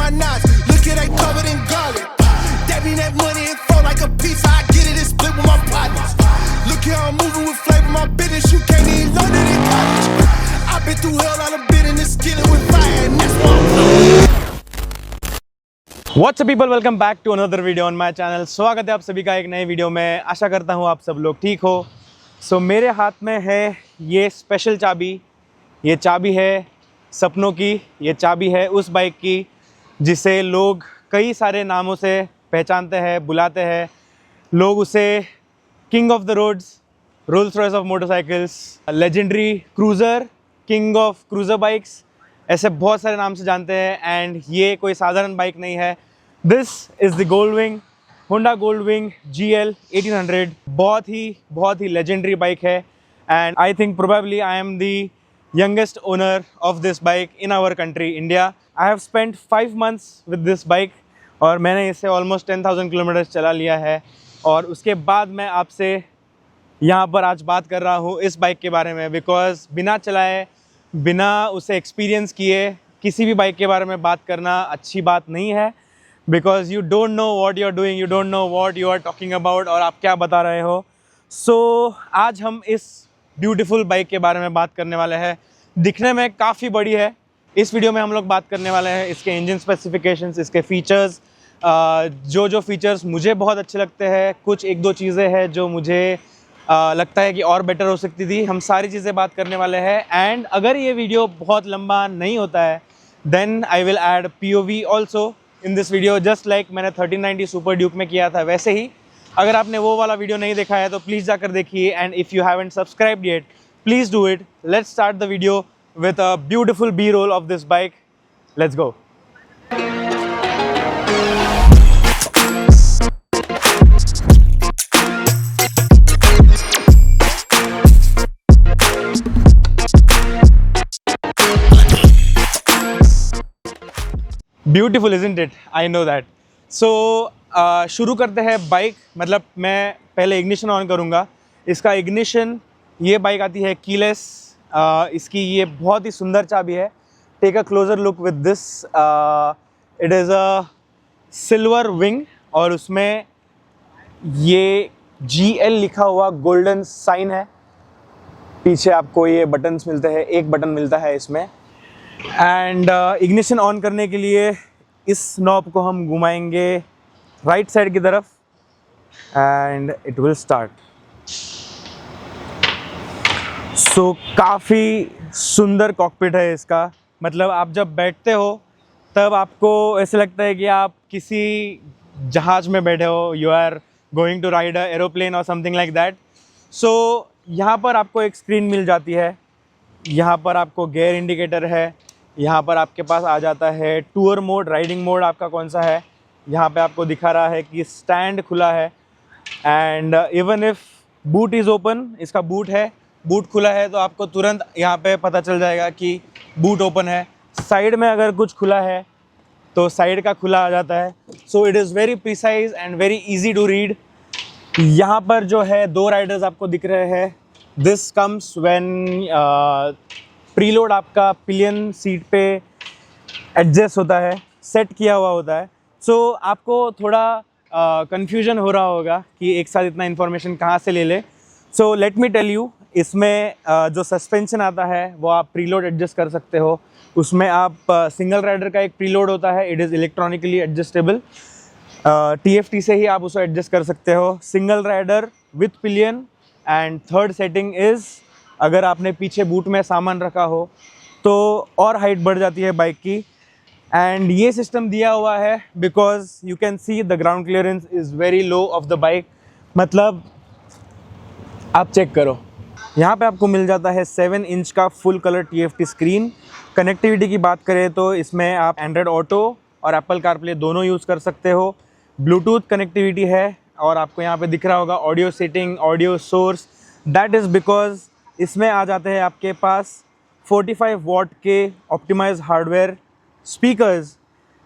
got knots. Look at they covered in garlic. That mean that money is fall like a pizza. I get it and split with my partners. Look here, I'm moving with flavor. My business, you can't even learn it in college. I've been through hell, I've been in this skillet with fire, and that's why I'm What's up people, welcome back to another video on my channel. स्वागत है आप सभी का एक नए video में। आशा करता हूँ आप सब लोग ठीक हो। मेरे हाथ में है ये स्पेशल चाबी। ये चाबी है सपनों की। ये चाबी है उस बाइक की जिसे लोग कई सारे नामों से पहचानते हैं, बुलाते हैं। लोग उसे king of the roads, Rolls Royce of motorcycles, legendary cruiser, king of cruiser bikes, ऐसे बहुत सारे नाम से जानते हैं। एंड ये कोई साधारण बाइक नहीं है। This is the Goldwing, Honda Goldwing GL 1800। बहुत ही लेजेंडरी बाइक है। And I think probably I am the youngest owner of this bike in our country India. I have spent 5 months with this bike और मैंने इससे almost 10,000 kilometres चला लिया है। और उसके बाद मैं आपसे यहाँ पर आज बात कर रहा हूँ इस बाइक के बारे में, बिकॉज बिना चलाए, बिना उसे एक्सपीरियंस किए किसी भी बाइक के बारे में बात करना अच्छी बात नहीं है। Because you don't know what you are doing, you don't know what you are talking about, और आप क्या बता रहे हो। आज हम इस ब्यूटीफुल बाइक के बारे में बात करने वाले हैं। दिखने में काफ़ी बड़ी है। इस वीडियो में हम लोग बात करने वाले हैं इसके इंजन स्पेसिफिकेशंस, इसके फीचर्स, जो फीचर्स मुझे बहुत अच्छे लगते हैं। कुछ एक दो चीज़ें हैं जो मुझे लगता है कि और बेटर हो सकती थी। हम सारी चीज़ें बात करने वाले हैं। एंड अगर ये वीडियो बहुत लंबा नहीं होता है then I will add POV also in this video, just like मैंने 1390 सुपर ड्यूक में किया था वैसे ही। अगर आपने वो वाला वीडियो नहीं देखा है तो प्लीज़ जाकर देखिए। And if you haven't subscribed yet please do it. Let's start the video with a beautiful B-roll of this bike. Let's go. Beautiful isn't it, I know that. शुरू करते हैं बाइक। मतलब मैं पहले इग्निशन ऑन करूँगा। इसका ignition, ये bike आती है कीलेस। इसकी ये बहुत ही सुंदर चाबी है। Take a closer look with this. It is a silver wing और उसमें ये GL लिखा हुआ गोल्डन साइन है। पीछे आपको ये बटन्स मिलते हैं, एक बटन मिलता है इसमें। एंड इग्निशन ऑन करने के लिए इस नॉब को हम घुमाएंगे राइट साइड की तरफ एंड इट विल स्टार्ट। काफ़ी सुंदर कॉकपिट है इसका। मतलब आप जब बैठते हो तब आपको ऐसे लगता है कि आप किसी जहाज़ में बैठे हो। You are going to ride a aeroplane और समथिंग लाइक दैट। यहाँ पर आपको एक स्क्रीन मिल जाती है। यहाँ पर आपको गियर इंडिकेटर है। यहाँ पर आपके पास आ जाता है टूर मोड, राइडिंग मोड आपका कौन सा है। यहाँ पे आपको दिखा रहा है कि स्टैंड खुला है। And even if boot is open, इसका बूट है, बूट खुला है तो आपको तुरंत यहाँ पे पता चल जाएगा कि बूट ओपन है। साइड में अगर कुछ खुला है तो साइड का खुला आ जाता है। It is very precise and very easy to read. यहाँ पर जो है 2 राइडर्स आपको दिख रहे हैं। दिस कम्स व्हेन प्रीलोड आपका पिलियन सीट पे एडजस्ट होता है, सेट किया हुआ होता है। आपको थोड़ा कन्फ्यूजन हो रहा होगा कि एक साथ इतना इन्फॉर्मेशन कहाँ से ले ले। लेट मी टेल यू, इसमें जो सस्पेंशन आता है वो आप प्रीलोड एडजस्ट कर सकते हो। उसमें आप सिंगल राइडर का एक प्रीलोड होता है, it is electronically adjustable. TFT से ही आप उसे एडजस्ट कर सकते हो। Single rider with pillion. And third setting is, अगर आपने पीछे बूट में सामान रखा हो तो और हाइट बढ़ जाती है बाइक की। एंड ये सिस्टम दिया हुआ है because you can see the ground clearance is very low of the bike. मतलब आप चेक करो, यहाँ पे आपको मिल जाता है 7 इंच का full colour TFT screen. Connectivity की बात करें तो इसमें आप एंड्रॉयड ऑटो और एप्पल कारप्ले दोनों यूज़ कर सकते हो। ब्लूटूथ कनेक्टिविटी है और आपको यहाँ पे दिख रहा होगा audio setting, audio source. That is because इसमें आ जाते हैं आपके पास 45 वॉट के ऑप्टिमाइज हार्डवेयर स्पीकर्स,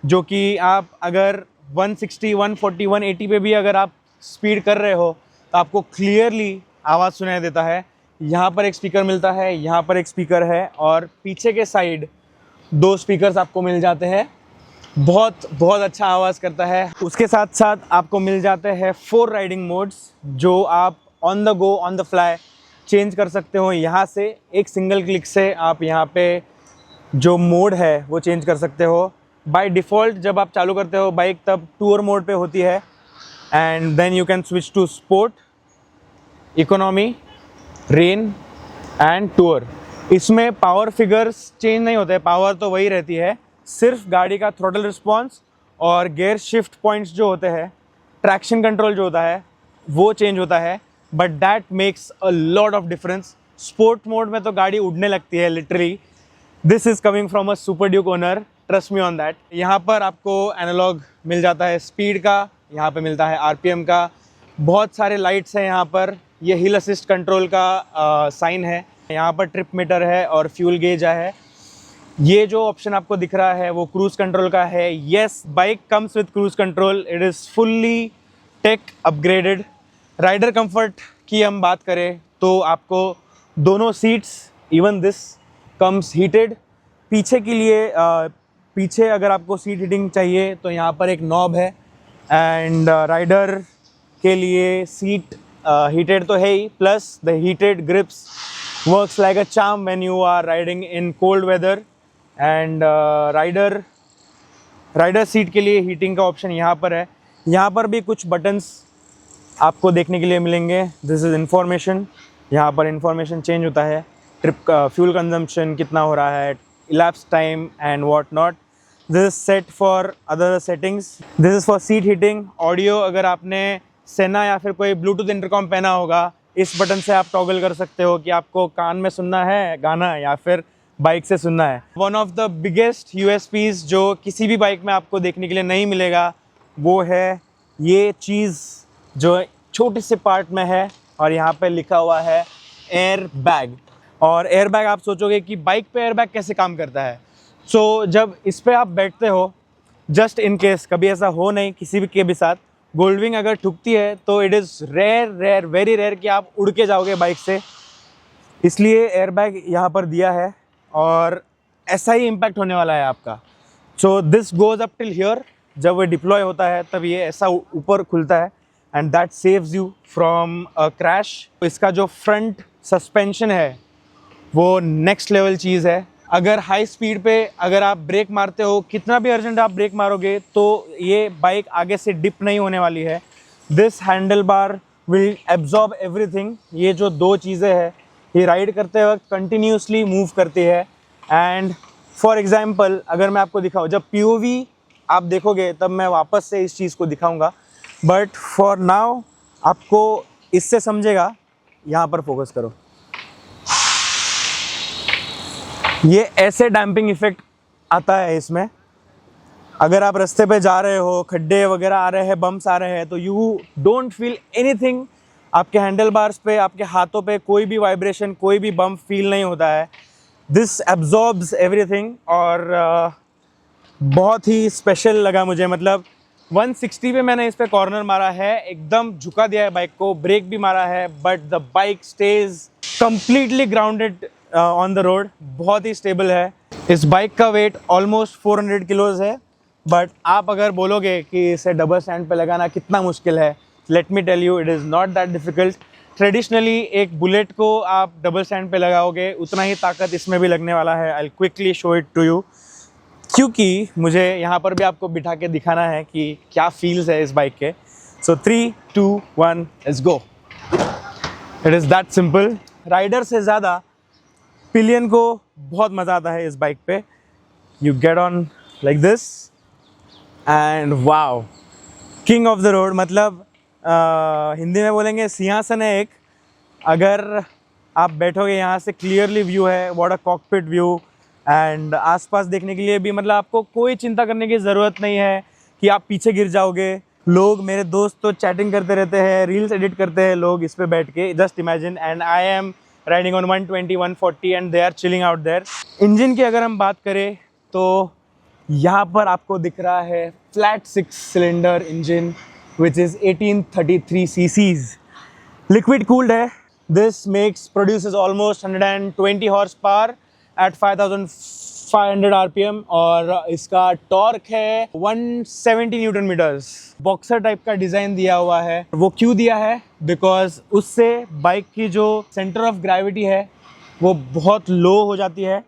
जो कि आप अगर 160, 140, 180 पे भी अगर आप स्पीड कर रहे हो तो आपको क्लियरली आवाज़ सुनाई देता है। यहाँ पर एक स्पीकर मिलता है, यहाँ पर एक स्पीकर है और पीछे के साइड 2 स्पीकर्स आपको मिल जाते हैं। बहुत बहुत अच्छा आवाज़ करता है। उसके साथ साथ आपको मिल जाते हैं 4 राइडिंग मोड्स जो आप on the go on the fly change कर सकते हो। यहाँ से एक सिंगल क्लिक से आप यहाँ पे जो मोड है वो चेंज कर सकते हो। बाय डिफ़ॉल्ट जब आप चालू करते हो बाइक तब टूर मोड पे होती है and then you can switch to sport, economy, rain and tour. इसमें पावर फिगर्स चेंज नहीं होते, पावर तो वही रहती है, सिर्फ गाड़ी का थ्रोटल रिस्पॉन्स और गियर शिफ्ट पॉइंट्स जो होते हैं, ट्रैक्शन कंट्रोल जो होता है वो चेंज होता है, but that makes a lot of difference. Sport mode में तो गाड़ी उड़ने लगती है literally. This is coming from a super Duke owner, trust me on that. यहाँ पर आपको एनालॉग मिल जाता है स्पीड का, यहाँ पे मिलता है आरपीएम का, बहुत सारे लाइट्स हैं यहाँ पर। ये हिल असिस्ट कंट्रोल का साइन है, यहाँ पर ट्रिप मीटर है और फ्यूल गेज है। ये जो ऑप्शन आपको दिख रहा है वो क्रूज़ कंट्रोल का है। Yes, bike comes with cruise control, it is fully tech upgraded. Rider comfort की हम बात करें तो आपको दोनों seats, even this comes heated. पीछे के लिए पीछे अगर आपको सीट हीटिंग चाहिए तो यहाँ पर एक नॉब है एंड राइडर के लिए सीट हीटेड तो है ही, plus the heated grips works like a charm when you are riding in cold weather. And rider seat के लिए हीटिंग का ऑप्शन यहाँ पर है। यहाँ पर भी कुछ बटन्स आपको देखने के लिए मिलेंगे। दिस इज़ इंफॉर्मेशन, यहाँ पर इंफॉर्मेशन चेंज होता है, ट्रिप का फ्यूल कंजम्पशन कितना हो रहा है, elapsed time and what not. This is set for other settings. This is for seat heating. Audio, अगर आपने सेना या फिर कोई ब्लूटूथ इंटरकॉम पहना होगा, इस बटन से आप टॉगल कर सकते हो कि आपको कान में सुनना है गाना या फिर बाइक से सुनना है। One of the biggest USPs जो किसी भी बाइक में आपको देखने के लिए नहीं मिलेगा वो है ये चीज़ जो छोटे से पार्ट में है और यहाँ पे लिखा हुआ है एयर बैग। और एयर बैग, आप सोचोगे कि बाइक पे एयर बैग कैसे काम करता है। सो जब इस पे आप बैठते हो, जस्ट इन केस कभी ऐसा हो नहीं किसी भी के भी साथ, गोल्डविंग अगर ठुकती है तो it is rare, very rare कि आप उड़ के जाओगे बाइक से, इसलिए एयर बैग यहाँ पर दिया है और ऐसा ही इम्पैक्ट होने वाला है आपका। So this goes up till here, जब वो डिप्लॉय होता है तब ये ऐसा ऊपर खुलता है and that saves you from a crash. इसका जो फ्रंट सस्पेंशन है वो नेक्स्ट लेवल चीज़ है। अगर हाई स्पीड पे अगर आप ब्रेक मारते हो, कितना भी अर्जेंट आप ब्रेक मारोगे तो ये बाइक आगे से डिप नहीं होने वाली है। This handle bar will absorb everything. ये जो दो चीज़ें हैं ये राइड करते वक्त कंटिन्यूसली मूव करती है। एंड फॉर एग्जांपल अगर मैं आपको दिखाऊँ, जब POV आप देखोगे तब मैं वापस से इस चीज़ को दिखाऊंगा, बट फॉर नाउ आपको इससे समझेगा। यहाँ पर फोकस करो, ये ऐसे डैम्पिंग इफेक्ट आता है इसमें। अगर आप रास्ते पे जा रहे हो, खड्डे वगैरह आ रहे हैं, बम्प्स आ रहे हैं, तो यू डोंट फील एनीथिंग। आपके हैंडल बार्स पे, आपके हाथों पे कोई भी वाइब्रेशन, कोई भी बम्प फील नहीं होता है। दिस एब्जॉर्ब्स एवरीथिंग और बहुत ही स्पेशल लगा मुझे। मतलब 160 पे मैंने इस पे कॉर्नर मारा है, एकदम झुका दिया है बाइक को, ब्रेक भी मारा है, but the bike stage completely grounded on the road. बहुत ही स्टेबल है। इस बाइक का वेट ऑलमोस्ट 400 किलोज है, बट आप अगर बोलोगे कि इसे डबल स्टैंड पे लगाना कितना मुश्किल है, let me tell you, it is not that difficult. Traditionally एक बुलेट को आप डबल स्टैंड पे लगाओगे उतना ही ताकत इसमें भी लगने वाला है। I quickly show it to you, क्योंकि मुझे यहाँ पर भी आपको बिठा के दिखाना है कि क्या फील्स है इस बाइक के। So 3, 2, 1 let's go. It is that simple. Rider से ज़्यादा पिलियन को बहुत मज़ा आता है इस बाइक पे। You get on like this and wow, king of the road. मतलब हिंदी में बोलेंगे सिंहासन है एक। अगर आप बैठोगे यहाँ से क्लियरली व्यू है, what a cockpit view. And आसपास देखने के लिए भी मतलब आपको कोई चिंता करने की ज़रूरत नहीं है कि आप पीछे गिर जाओगे। लोग, मेरे दोस्त तो चैटिंग करते रहते हैं, रील्स एडिट करते हैं लोग इस पे बैठ के, just imagine. And I am riding on 120, 140 and they are chilling out there. Engine की अगर हम बात करें तो यहाँ पर आपको दिख रहा है flat 6 cylinder engine which is 1833 cc's. Liquid cooled है. This produces almost 120 horsepower at 500 RPM और इसका टॉर्क है 170 न्यूटन मीटर्स। बॉक्सर टाइप का डिज़ाइन दिया हुआ है। वो क्यों दिया है? बिकॉज उससे बाइक की जो सेंटर ऑफ ग्रेविटी है वो बहुत लो हो जाती है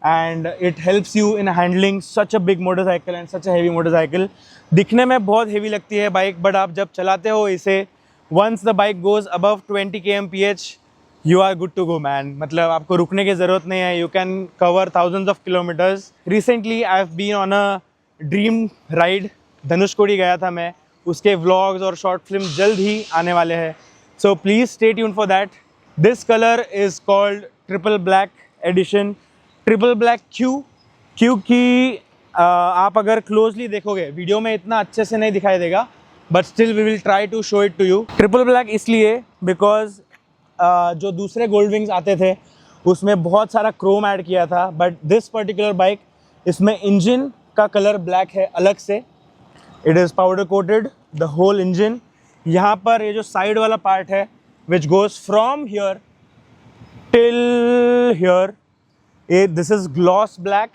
and it helps you in handling such a big motorcycle and such a heavy motorcycle. दिखने में बहुत हेवी लगती है बाइक, बट आप जब चलाते हो इसे, once the bike goes above 20 kmph you are good to go man. मतलब आपको रुकने की ज़रूरत नहीं है। You can cover thousands of kilometres. Recently I have been on a dream ride, Dhanushkodi गया था मैं। उसके व्लॉग्स और शॉर्ट फिल्म जल्द ही आने वाले हैं, so please stay tune for that. This colour is called triple black edition. Triple black क्योंकि आप अगर क्लोजली देखोगे, वीडियो में इतना अच्छे से नहीं दिखाई देगा, but still we will try to show it to you. Triple black इसलिए बिकॉज जो दूसरे गोल्ड विंग्स आते थे उसमें बहुत सारा क्रोम ऐड किया था, बट दिस पर्टिकुलर बाइक, इसमें इंजन का कलर ब्लैक है अलग से। It is powder coated the whole engine. यहाँ पर ये जो साइड वाला पार्ट है which goes from here till here, this is gloss black.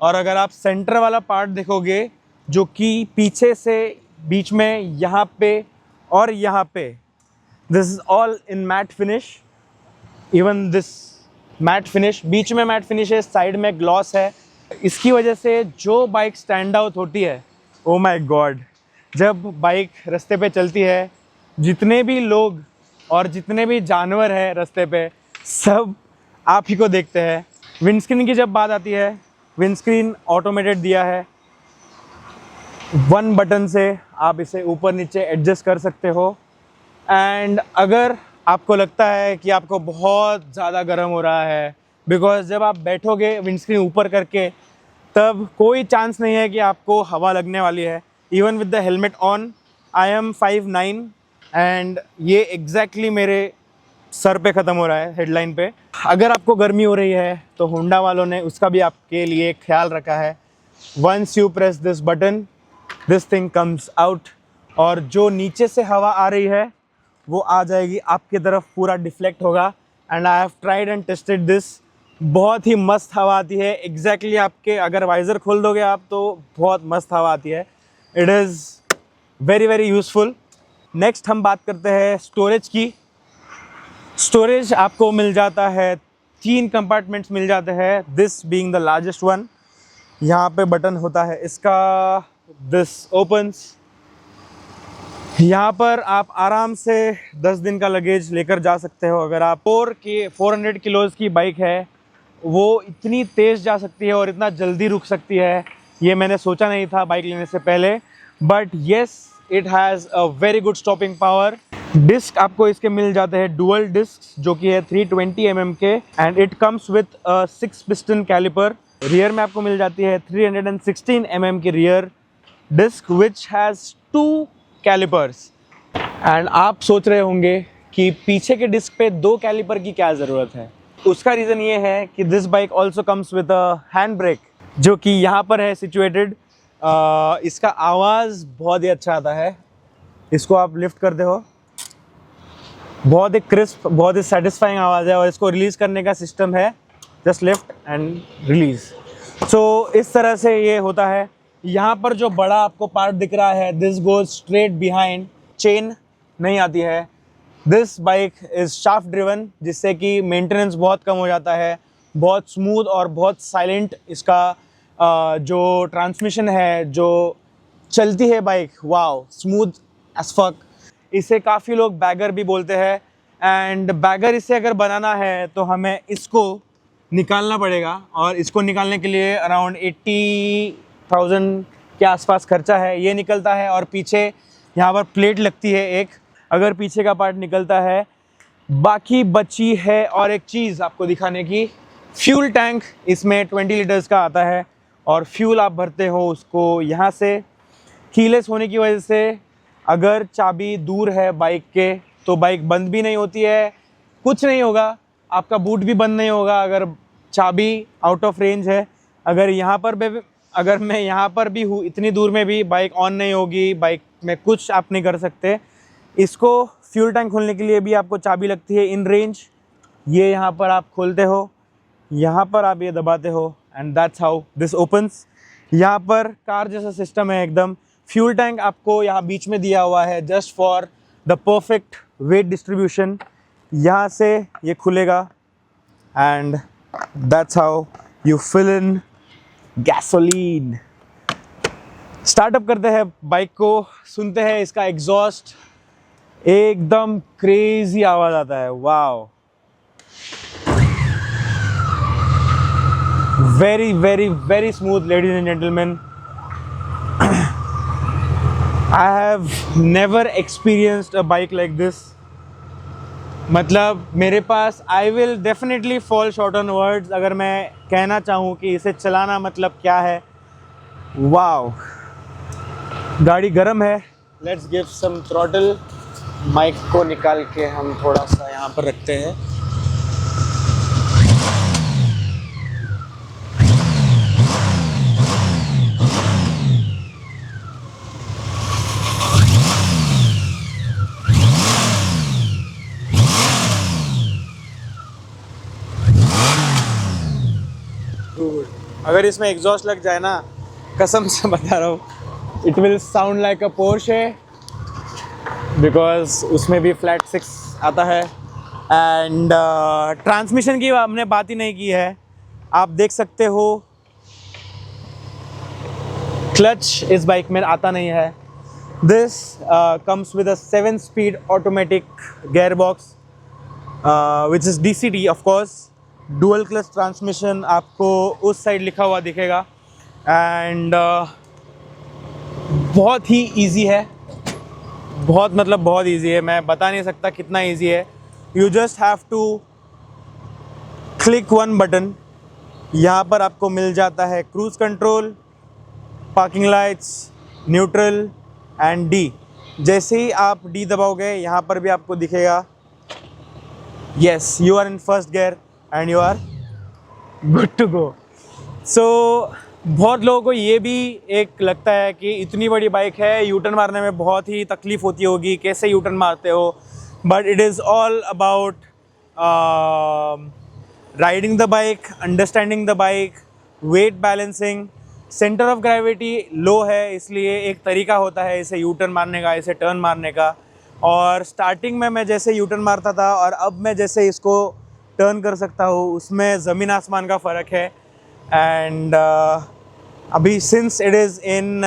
और अगर आप सेंटर वाला पार्ट देखोगे जो कि पीछे से बीच में यहाँ पे और यहाँ पे, this is all in matte finish. Even this matte finish, बीच में मैट फिनिश है, साइड में ग्लॉस है। इसकी वजह से जो बाइक स्टैंड आउट होती है, ओ माय गॉड, जब बाइक रास्ते पे चलती है, जितने भी लोग और जितने भी जानवर हैं रास्ते पे, सब आप ही को देखते हैं। विंडस्क्रीन की जब बात आती है, विंडस्क्रीन ऑटोमेटेड दिया है। वन बटन से आप इसे ऊपर नीचे एडजस्ट कर सकते हो। एंड अगर आपको लगता है कि आपको बहुत ज़्यादा गर्म हो रहा है, बिकॉज जब आप बैठोगे विंडस्क्रीन ऊपर करके, तब कोई चांस नहीं है कि आपको हवा लगने वाली है। Even with the helmet on, I am 5'9" and ये एग्जैक्टली मेरे सर पे ख़त्म हो रहा है, हेडलाइन पे। अगर आपको गर्मी हो रही है तो होंडा वालों ने उसका भी आपके लिए ख्याल रखा है। Once you press this button, this thing comes out, और जो नीचे से हवा आ रही है वो आ जाएगी आपकी तरफ, पूरा डिफ्लेक्ट होगा। And I have tried and tested this. बहुत ही मस्त हवा आती है। एग्जैक्टली आपके अगर वाइज़र खोल दोगे आप तो बहुत मस्त हवा आती है। It is very very useful. Next हम बात करते हैं स्टोरेज की। स्टोरेज आपको मिल जाता है, 3 कंपार्टमेंट्स मिल जाते हैं, this being the largest one. यहाँ पे बटन होता है इसका, दिस ओपन्स। यहाँ पर आप आराम से 10 दिन का लगेज लेकर जा सकते हो। अगर आप 400 किलोज़ की बाइक है, वो इतनी तेज़ जा सकती है और इतना जल्दी रुक सकती है, ये मैंने सोचा नहीं था बाइक लेने से पहले। But yes, it has a very good stopping power. Disc आपको इसके मिल जाते हैं डुअल डिस्क, जो कि है 320 mm के, and it comes with 6 piston caliper. Rear में आपको मिल जाती है 316 mm की rear disc which has 2 calipers. And आप सोच रहे होंगे कि पीछे के डिस्क पे 2 कैलिपर की क्या ज़रूरत है। उसका रीज़न ये है कि this bike also comes with a hand brake, जो कि यहाँ पर है सिचुएटेड। इसका आवाज़ बहुत ही अच्छा आता है। इसको आप लिफ्ट करते हो, बहुत ही क्रिस्प, बहुत ही सेटिस्फाइंग आवाज़ है। और इसको रिलीज़ करने का सिस्टम है, जस्ट लिफ्ट एंड रिलीज़। सो इस तरह से ये होता है। यहाँ पर जो बड़ा आपको पार्ट दिख रहा है, this goes straight behind, chain नहीं आती है। This bike is shaft driven, जिससे कि मेंटेनेंस बहुत कम हो जाता है। बहुत स्मूथ और बहुत साइलेंट इसका जो ट्रांसमिशन है, जो चलती है bike, wow, smooth as fuck. इसे काफ़ी लोग बैगर भी बोलते हैं। एंड बैगर इसे अगर बनाना है तो हमें इसको निकालना पड़ेगा, और इसको निकालने के लिए अराउंड 80,000 के आसपास खर्चा है। ये निकलता है और पीछे यहाँ पर प्लेट लगती है एक, अगर पीछे का पार्ट निकलता है। बाकी बची है और एक चीज़ आपको दिखाने की, फ्यूल टैंक इसमें 20 लीटर्स का आता है, और फ्यूल आप भरते हो उसको यहाँ से। कीलेस होने की वजह से अगर चाबी दूर है बाइक के तो बाइक बंद भी नहीं होती है, कुछ नहीं होगा, आपका बूट भी बंद नहीं होगा अगर चाबी आउट ऑफ रेंज है। अगर मैं यहाँ पर भी हूँ, इतनी दूर में भी बाइक ऑन नहीं होगी, बाइक में कुछ आप नहीं कर सकते। इसको फ्यूल टैंक खोलने के लिए भी आपको चाबी लगती है इन रेंज। ये यहाँ पर आप खोलते हो, यहाँ पर आप ये दबाते हो, and that's how this opens. यहाँ पर कार जैसा सिस्टम है एकदम। फ्यूल टैंक आपको यहाँ बीच में दिया हुआ है just for the perfect weight distribution. यहाँ से ये खुलेगा and that's how you fill in gasoline. Startup करते हैं बाइक को, सुनते हैं इसका एग्जॉस्ट, एकदम क्रेजी आवाज आता है। Wow, very very very smooth ladies and gentleman. I have never experienced a bike like this. मतलब मेरे पास, I will definitely fall short on words अगर मैं कहना चाहूँ कि इसे चलाना मतलब क्या है। वाओ, गाड़ी गर्म है। Let's give some throttle. Mic को निकाल के हम थोड़ा सा यहाँ पर रखते हैं। अगर इसमें एग्जॉस्ट लग जाए ना, कसम से बता रहा हूँ, it will sound like a Porsche, because उसमें भी फ्लैट 6 आता है। एंड ट्रांसमिशन की हमने बात ही नहीं की है। आप देख सकते हो क्लच इस बाइक में आता नहीं है। This comes with a 7 speed automatic gear box which is DCT of course. Dual clutch transmission आपको उस साइड लिखा हुआ दिखेगा। एंड बहुत ही इजी है, बहुत मतलब बहुत इजी है। मैं बता नहीं सकता कितना इजी है। You just have to click one button. यहाँ पर आपको मिल जाता है cruise control, parking lights, neutral and D। जैसे ही आप D दबाओगे यहाँ पर भी आपको दिखेगा yes you are in first gear and you are good to go. So बहुत लोगों को ये भी एक लगता है कि इतनी बड़ी बाइक है, यूटर्न मारने में बहुत ही तकलीफ़ होती होगी, कैसे यूटर्न मारते हो। But it is all about riding the bike, understanding the bike, weight balancing. Centre of gravity low है, इसलिए एक तरीका होता है इसे यूटर्न मारने का, इसे टर्न मारने का। और स्टार्टिंग में मैं जैसे यूटर्न मारता था और अब मैं जैसे इसको टर्न कर सकता हूँ, उसमें ज़मीन आसमान का फ़र्क है। एंड अभी since it is in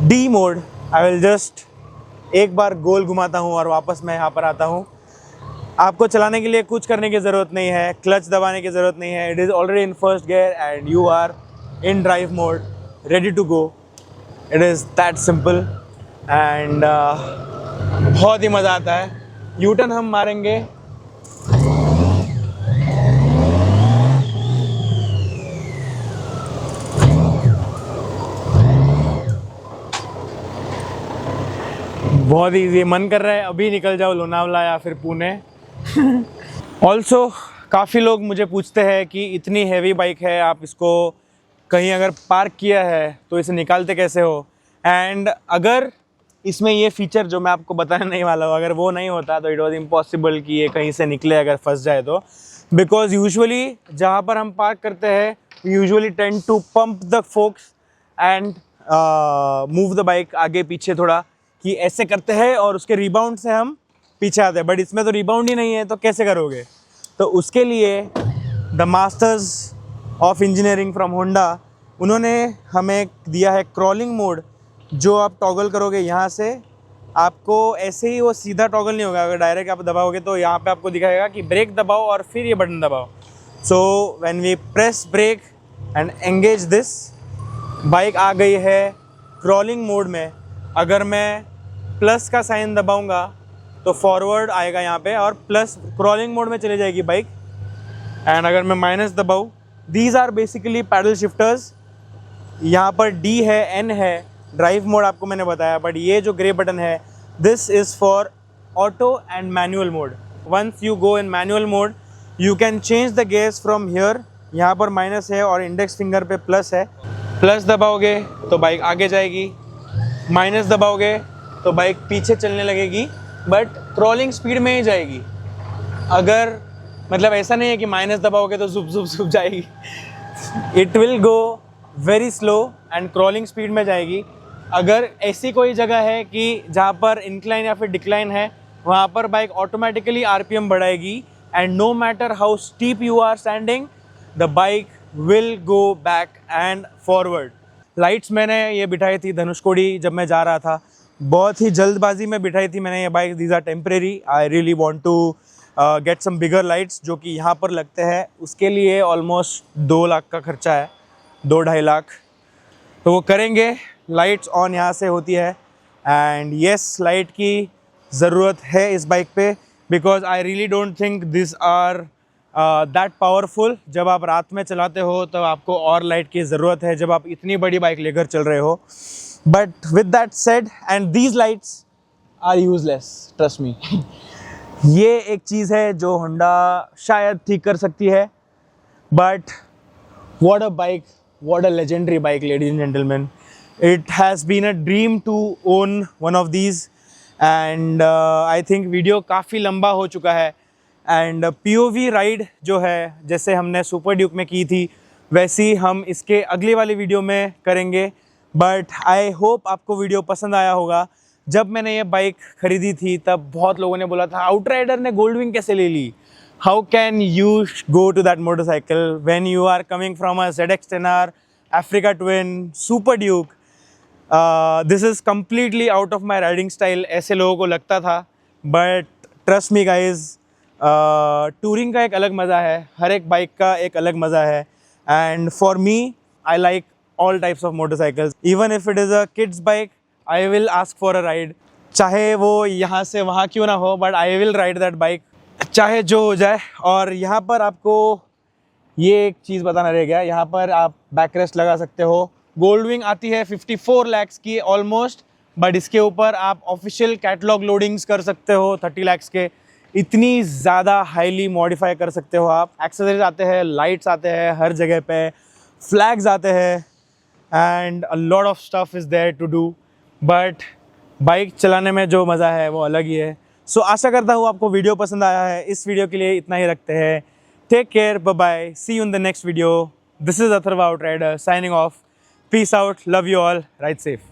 D mode, I will just एक बार गोल घुमाता हूँ और वापस मैं यहाँ पर आता हूँ। आपको चलाने के लिए कुछ करने की ज़रूरत नहीं है, क्लच दबाने की ज़रूरत नहीं है। It is already in first gear and you are in drive mode, ready to go. It is that simple. And बहुत ही मज़ा आता है। यूटर्न हम मारेंगे, बहुत ईजी। मन कर रहा है अभी निकल जाओ लोनावला या फिर पुणे। ऑल्सो काफ़ी लोग मुझे पूछते हैं कि इतनी हैवी बाइक है, आप इसको कहीं अगर पार्क किया है तो इसे निकालते कैसे हो। एंड अगर इसमें ये फीचर जो मैं आपको बताने नहीं वाला हूँ, अगर वो नहीं होता तो इट वॉज इम्पॉसिबल कि ये कहीं से निकले अगर फंस जाए तो। बिकॉज यूजुअली जहाँ पर हम पार्क करते हैं, usually tend to pump the forks and move the bike आगे पीछे थोड़ा, कि ऐसे करते हैं और उसके रिबाउंड से हम पीछे आते हैं। बट इसमें तो रिबाउंड ही नहीं है, तो कैसे करोगे। तो उसके लिए the masters of engineering from Honda, उन्होंने हमें दिया है क्रॉलिंग मोड, जो आप टॉगल करोगे यहाँ से, आपको ऐसे ही वो सीधा टॉगल नहीं होगा। अगर डायरेक्ट आप दबाओगे तो यहाँ पे आपको दिखाएगा कि ब्रेक दबाओ और फिर ये बटन दबाओ। So when we press brake and engage this, bike आ गई है क्रॉलिंग मोड में। अगर मैं प्लस का साइन दबाऊंगा तो फॉरवर्ड आएगा यहाँ पे और प्लस क्रॉलिंग मोड में चली जाएगी बाइक। एंड अगर मैं माइनस दबाऊँ, these are basically paddle shifters. यहाँ पर D है, N है, ड्राइव मोड आपको मैंने बताया। बट ये जो ग्रे बटन है, this is for auto and manual mode. Once you go in manual mode, you can change the gears from here. यहाँ पर माइनस है और इंडेक्स फिंगर पे प्लस है। प्लस दबाओगे तो बाइक आगे जाएगी, माइनस दबाओगे तो बाइक पीछे चलने लगेगी, बट क्रॉलिंग स्पीड में ही जाएगी। अगर मतलब ऐसा नहीं है कि माइनस दबाओगे तो zup zup zup जाएगी. It will go very slow and crawling speed में जाएगी. अगर ऐसी कोई जगह है कि जहाँ पर इंक्लाइन या फिर डिक्लाइन है, वहाँ पर बाइक ऑटोमेटिकली RPM बढ़ाएगी and no matter how steep you are standing, the bike will go back and forward. Lights मैंने ये बिठाई थी धनुषकोडी जब मैं जा रहा था, बहुत ही जल्दबाजी में बिठाई थी मैंने ये bike. These are temporary. I really want to get some bigger lights जो कि यहाँ पर लगते हैं. उसके लिए ऑलमोस्ट 2 लाख का खर्चा है, 2-2.5 लाख. तो वो करेंगे. लाइट्स ऑन यहाँ से होती है एंड येस लाइट की ज़रूरत है इस बाइक पे, because I really don't think this are that powerful. जब आप रात में चलाते हो तब आपको और लाइट की ज़रूरत है जब आप इतनी बड़ी बाइक लेकर चल रहे हो. But with that said, and these lights are useless, trust me. ये एक चीज़ है जो होंडा शायद ठीक कर सकती है. But what a bike, what a legendary bike, ladies and gentleman. It has been a dream to own one of these and I think video काफ़ी लंबा हो चुका है. एंड POV राइड जो है जैसे हमने सुपर ड्यूक में की थी वैसी हम इसके अगली वाली वीडियो में करेंगे. बट आई होप आपको वीडियो पसंद आया होगा. जब मैंने ये बाइक ख़रीदी थी तब बहुत लोगों ने बोला था आउटराइडर ने गोल्डविंग कैसे ले ली. How can you go to that motorcycle when you are coming from a ZX10R, Africa Twin, Super Duke. This is completely out of my riding style, ऐसे लोगों को लगता था. But trust me guys, touring का एक अलग मज़ा है, हर एक बाइक का एक अलग मज़ा है. And for me I like all types of motorcycles. Even if it is a kids bike I will ask for a ride. चाहे वो यहाँ से वहाँ क्यों ना हो, but I will ride that bike, चाहे जो हो जाए. और यहाँ पर आपको ये एक चीज़ बताना रह गया, यहाँ पर आप बैक रेस्ट लगा सकते हो. गोल्डविंग आती है 54 lakhs की ऑलमोस्ट, बट इसके ऊपर आप ऑफिशियल कैटलॉग लोडिंग्स कर सकते हो 30 lakhs के. इतनी ज़्यादा हाईली मॉडिफाई कर सकते हो आप. एक्सेसरीज आते हैं, लाइट्स आते हैं हर जगह पे, फ्लैग्स आते हैं and a lot of stuff is there to do. But bike चलाने में जो मज़ा है वो अलग ही है. सो आशा करता हूँ आपको वीडियो पसंद आया है. इस वीडियो के लिए इतना ही रखते हैं. Take care, bye bye, see you in the next video. This is Atharva outrider signing off. Peace out, love you all, ride safe.